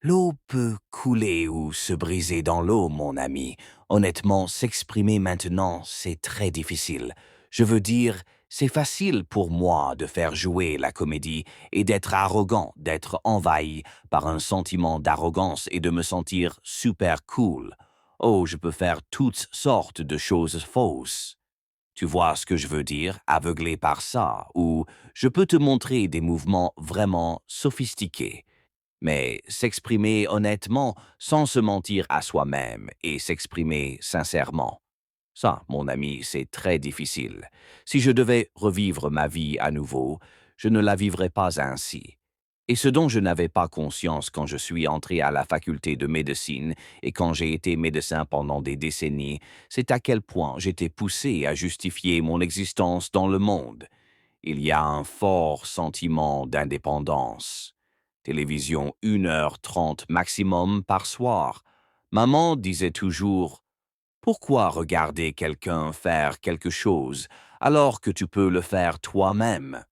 L'eau peut couler ou se briser dans l'eau, mon ami. Honnêtement, s'exprimer maintenant, c'est très difficile. Je veux dire, c'est facile pour moi de faire jouer la comédie et d'être arrogant, d'être envahi par un sentiment d'arrogance et de me sentir super cool. Oh, je peux faire toutes sortes de choses fausses. Tu vois ce que je veux dire, aveuglé par ça, ou je peux te montrer des mouvements vraiment sophistiqués. Mais s'exprimer honnêtement sans se mentir à soi-même et s'exprimer sincèrement. Ça, mon ami, c'est très difficile. Si je devais revivre ma vie à nouveau, je ne la vivrais pas ainsi. Et ce dont je n'avais pas conscience quand je suis entré à la faculté de médecine et quand j'ai été médecin pendant des décennies, c'est à quel point j'étais poussé à justifier mon existence dans le monde. Il y a un fort sentiment d'indépendance. Télévision 1h30 maximum par soir. Maman disait toujours: pourquoi regarder quelqu'un faire quelque chose alors que tu peux le faire toi-même?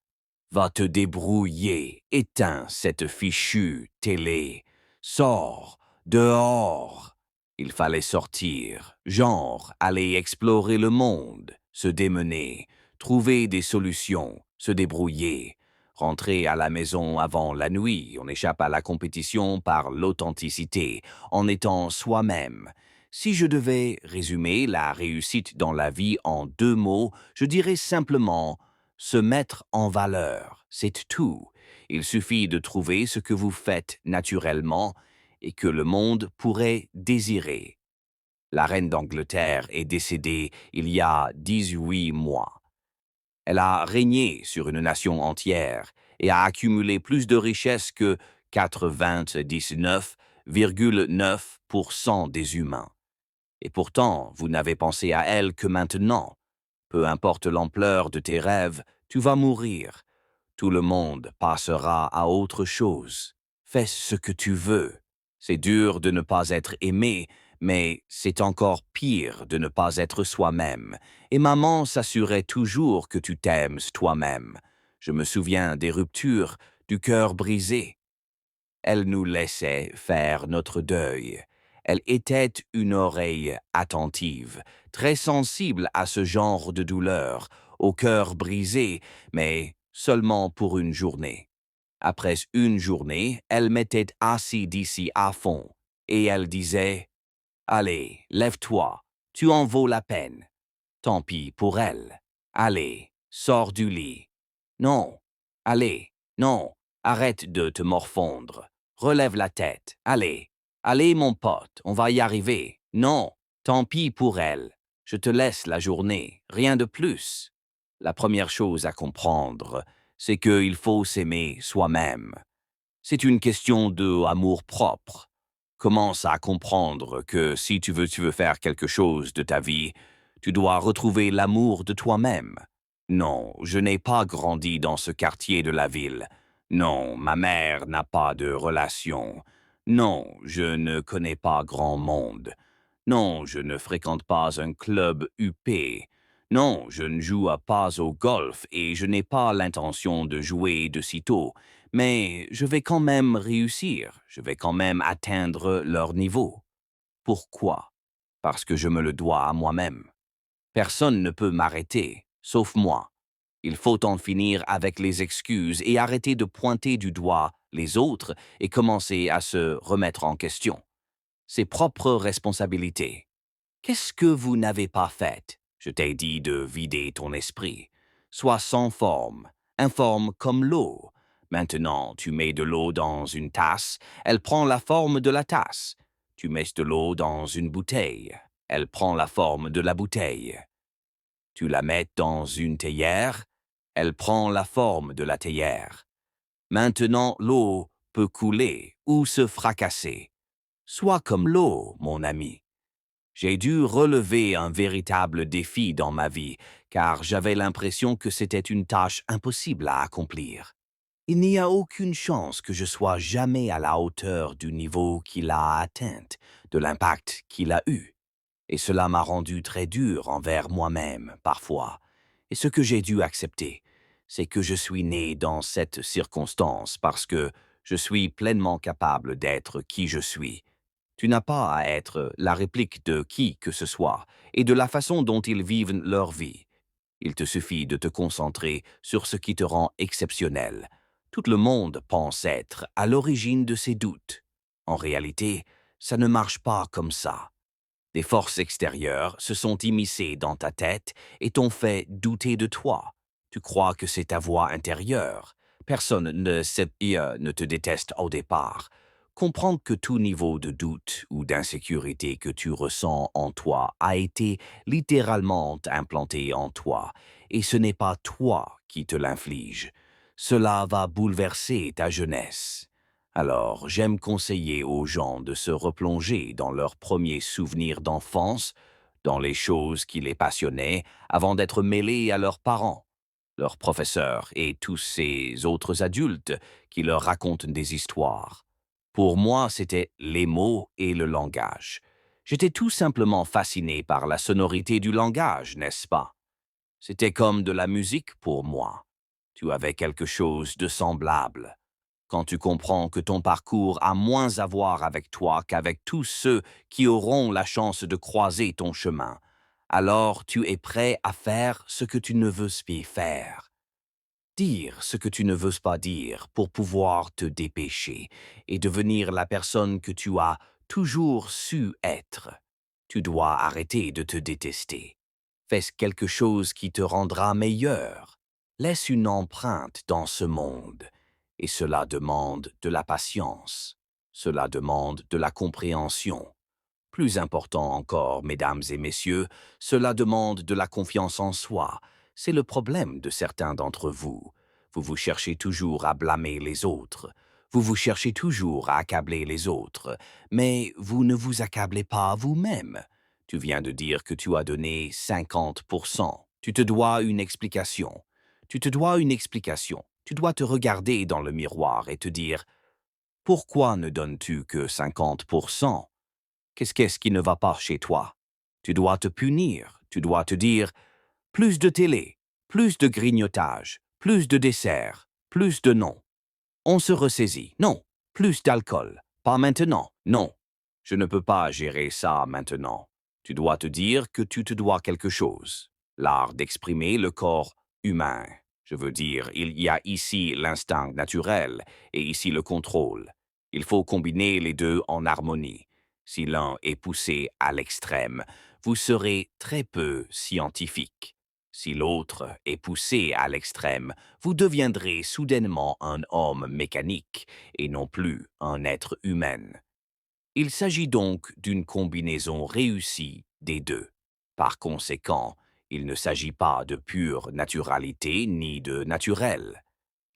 Va te débrouiller, éteins cette fichue télé. Sors, dehors. Il fallait sortir, genre aller explorer le monde, se démener, trouver des solutions, se débrouiller. Rentrer à la maison avant la nuit, on échappe à la compétition par l'authenticité, en étant soi-même. Si je devais résumer la réussite dans la vie en 2 mots, je dirais simplement se mettre en valeur, c'est tout. Il suffit de trouver ce que vous faites naturellement et que le monde pourrait désirer. La reine d'Angleterre est décédée il y a 18 mois. Elle a régné sur une nation entière et a accumulé plus de richesses que 99,9% des humains. Et pourtant, vous n'avez pensé à elle que maintenant. Peu importe l'ampleur de tes rêves, tu vas mourir. Tout le monde passera à autre chose. Fais ce que tu veux. C'est dur de ne pas être aimé, mais c'est encore pire de ne pas être soi-même. Et maman s'assurait toujours que tu t'aimes toi-même. Je me souviens des ruptures, du cœur brisé. Elle nous laissait faire notre deuil. Elle était une oreille attentive, très sensible à ce genre de douleur, au cœur brisé, mais seulement pour une journée. Après une journée, elle m'était assis d'ici à fond, et elle disait: allez, lève-toi, tu en vaux la peine. Tant pis pour elle. Allez, sors du lit. Non, allez, non, arrête de te morfondre. Relève la tête, allez. Allez, mon pote, on va y arriver. Non, tant pis pour elle. Je te laisse la journée, rien de plus. La première chose à comprendre, c'est qu'il faut s'aimer soi-même. C'est une question de amour-propre. Commence à comprendre que si tu veux faire quelque chose de ta vie, tu dois retrouver l'amour de toi-même. Non, je n'ai pas grandi dans ce quartier de la ville. Non, ma mère n'a pas de relation. Non, je ne connais pas grand monde. Non, je ne fréquente pas un club huppé. Non, je ne joue pas au golf et je n'ai pas l'intention de jouer de sitôt. Mais je vais quand même réussir, je vais quand même atteindre leur niveau. Pourquoi? Parce que je me le dois à moi-même. Personne ne peut m'arrêter, sauf moi. Il faut en finir avec les excuses et arrêter de pointer du doigt les autres et commencer à se remettre en question. Ses propres responsabilités. Qu'est-ce que vous n'avez pas fait? Je t'ai dit de vider ton esprit. Sois sans forme, informe comme l'eau. Maintenant, tu mets de l'eau dans une tasse, elle prend la forme de la tasse. Tu mets de l'eau dans une bouteille, elle prend la forme de la bouteille. Tu la mets dans une théière, elle prend la forme de la théière. Maintenant, l'eau peut couler ou se fracasser. Sois comme l'eau, mon ami. J'ai dû relever un véritable défi dans ma vie, car j'avais l'impression que c'était une tâche impossible à accomplir. Il n'y a aucune chance que je sois jamais à la hauteur du niveau qu'il a atteint, de l'impact qu'il a eu. Et cela m'a rendu très dur envers moi-même, parfois. Et ce que j'ai dû accepter, c'est que je suis né dans cette circonstance parce que Je suis pleinement capable d'être qui je suis. Tu n'as pas à être la réplique de qui que ce soit et de la façon dont ils vivent leur vie. Il te suffit de te concentrer sur ce qui te rend exceptionnel. Tout le monde pense être à l'origine de ses doutes. En réalité, ça ne marche pas comme ça. Des forces extérieures se sont immiscées dans ta tête et t'ont fait douter de toi. Tu crois que c'est ta voix intérieure. Personne ne te déteste au départ. Comprendre que tout niveau de doute ou d'insécurité que tu ressens en toi a été littéralement implanté en toi, et ce n'est pas toi qui te l'inflige. Cela va bouleverser ta jeunesse. Alors, j'aime conseiller aux gens de se replonger dans leurs premiers souvenirs d'enfance, dans les choses qui les passionnaient, avant d'être mêlés à leurs parents, leurs professeurs et tous ces autres adultes qui leur racontent des histoires. Pour moi, c'était les mots et le langage. J'étais tout simplement fasciné par la sonorité du langage, n'est-ce pas? C'était comme de la musique pour moi. Tu avais quelque chose de semblable. Quand tu comprends que ton parcours a moins à voir avec toi qu'avec tous ceux qui auront la chance de croiser ton chemin, alors tu es prêt à faire ce que tu ne veux pas faire. Dire ce que tu ne veux pas dire pour pouvoir te dépêcher et devenir la personne que tu as toujours su être. Tu dois arrêter de te détester. Fais quelque chose qui te rendra meilleur. Laisse une empreinte dans ce monde. Et cela demande de la patience. Cela demande de la compréhension. Plus important encore, mesdames et messieurs, cela demande de la confiance en soi. C'est le problème de certains d'entre vous. Vous vous cherchez toujours à blâmer les autres. Vous vous cherchez toujours à accabler les autres. Mais vous ne vous accablez pas vous-même. Tu viens de dire que tu as donné 50%. Tu te dois une explication. Tu te dois une explication. Tu dois te regarder dans le miroir et te dire « Pourquoi ne donnes-tu que 50%? Qu'est-ce qui ne va pas chez toi? Tu dois te punir, tu dois te dire plus de télé, plus de grignotage, plus de dessert, plus de non. On se ressaisit, non. Plus d'alcool, pas maintenant, non. Je ne peux pas gérer ça maintenant. Tu dois te dire que tu te dois quelque chose. L'art d'exprimer le corps humain. Je veux dire, il y a ici l'instinct naturel et ici le contrôle. Il faut combiner les deux en harmonie. Si l'un est poussé à l'extrême, vous serez très peu scientifique. Si l'autre est poussé à l'extrême, vous deviendrez soudainement un homme mécanique et non plus un être humain. Il s'agit donc d'une combinaison réussie des deux. Par conséquent, il ne s'agit pas de pure naturalité ni de naturel.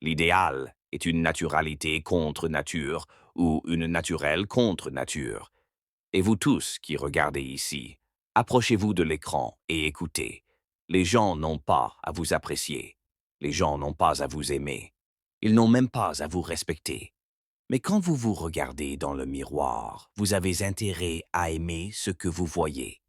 L'idéal est une naturalité contre nature ou une naturelle contre nature. Et vous tous qui regardez ici, approchez-vous de l'écran et écoutez. Les gens n'ont pas à vous apprécier. Les gens n'ont pas à vous aimer. Ils n'ont même pas à vous respecter. Mais quand vous vous regardez dans le miroir, vous avez intérêt à aimer ce que vous voyez.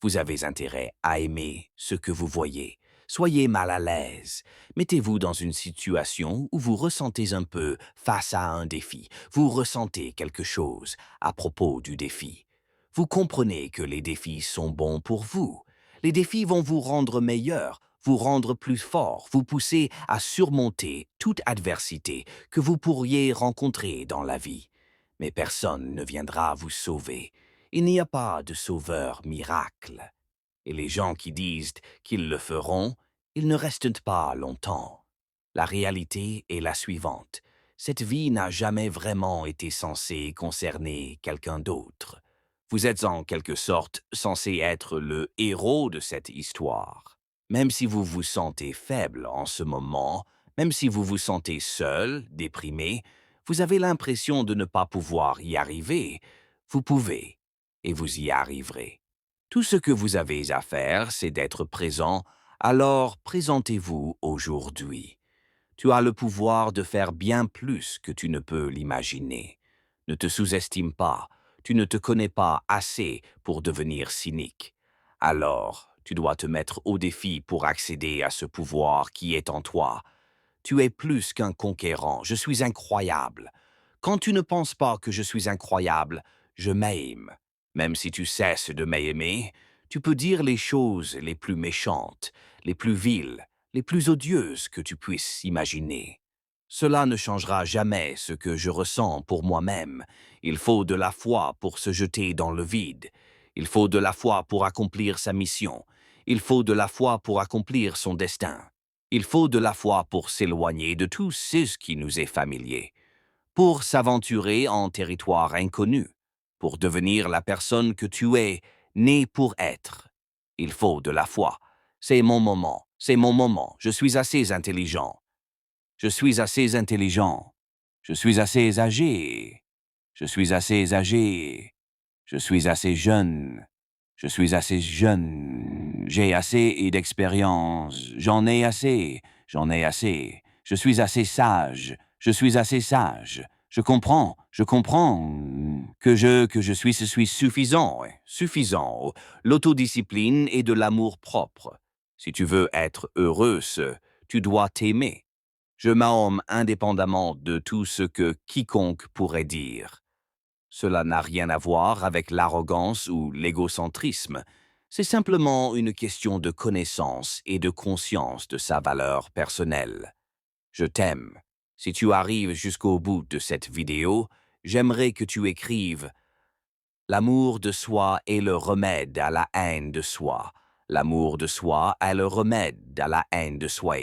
Vous avez intérêt à aimer ce que vous voyez. Soyez mal à l'aise. Mettez-vous dans une situation où vous ressentez un peu face à un défi. Vous ressentez quelque chose à propos du défi. Vous comprenez que les défis sont bons pour vous. Les défis vont vous rendre meilleur, vous rendre plus fort, vous pousser à surmonter toute adversité que vous pourriez rencontrer dans la vie. Mais personne ne viendra vous sauver. Il n'y a pas de sauveur miracle. Et les gens qui disent qu'ils le feront, ils ne restent pas longtemps. La réalité est la suivante. Cette vie n'a jamais vraiment été censée concerner quelqu'un d'autre. Vous êtes en quelque sorte censé être le héros de cette histoire. Même si vous vous sentez faible en ce moment, même si vous vous sentez seul, déprimé, vous avez l'impression de ne pas pouvoir y arriver. Vous pouvez, et vous y arriverez. Tout ce que vous avez à faire, c'est d'être présent, alors présentez-vous aujourd'hui. Tu as le pouvoir de faire bien plus que tu ne peux l'imaginer. Ne te sous-estime pas, tu ne te connais pas assez pour devenir cynique. Alors, tu dois te mettre au défi pour accéder à ce pouvoir qui est en toi. Tu es plus qu'un conquérant, je suis incroyable. Quand tu ne penses pas que je suis incroyable, je m'aime. Même si tu cesses de m'aimer, tu peux dire les choses les plus méchantes, les plus viles, les plus odieuses que tu puisses imaginer. Cela ne changera jamais ce que je ressens pour moi-même. Il faut de la foi pour se jeter dans le vide. Il faut de la foi pour accomplir sa mission. Il faut de la foi pour accomplir son destin. Il faut de la foi pour s'éloigner de tout ce qui nous est familier, pour s'aventurer en territoire inconnu, pour devenir la personne que tu es, né pour être. Il faut de la foi. C'est mon moment, c'est mon moment. Je suis assez intelligent. Je suis assez intelligent. Je suis assez âgé. Je suis assez âgé. Je suis assez jeune. Je suis assez jeune. J'ai assez d'expérience. J'en ai assez. J'en ai assez. Je suis assez sage. Je suis assez sage. Je comprends que je suis suffisant, suffisant. L'autodiscipline et de l'amour propre. Si tu veux être heureuse, tu dois t'aimer. Je m'aime indépendamment de tout ce que quiconque pourrait dire. Cela n'a rien à voir avec l'arrogance ou l'égocentrisme. C'est simplement une question de connaissance et de conscience de sa valeur personnelle. Je t'aime. Si tu arrives jusqu'au bout de cette vidéo, j'aimerais que tu écrives « L'amour de soi est le remède à la haine de soi. L'amour de soi est le remède à la haine de soi. »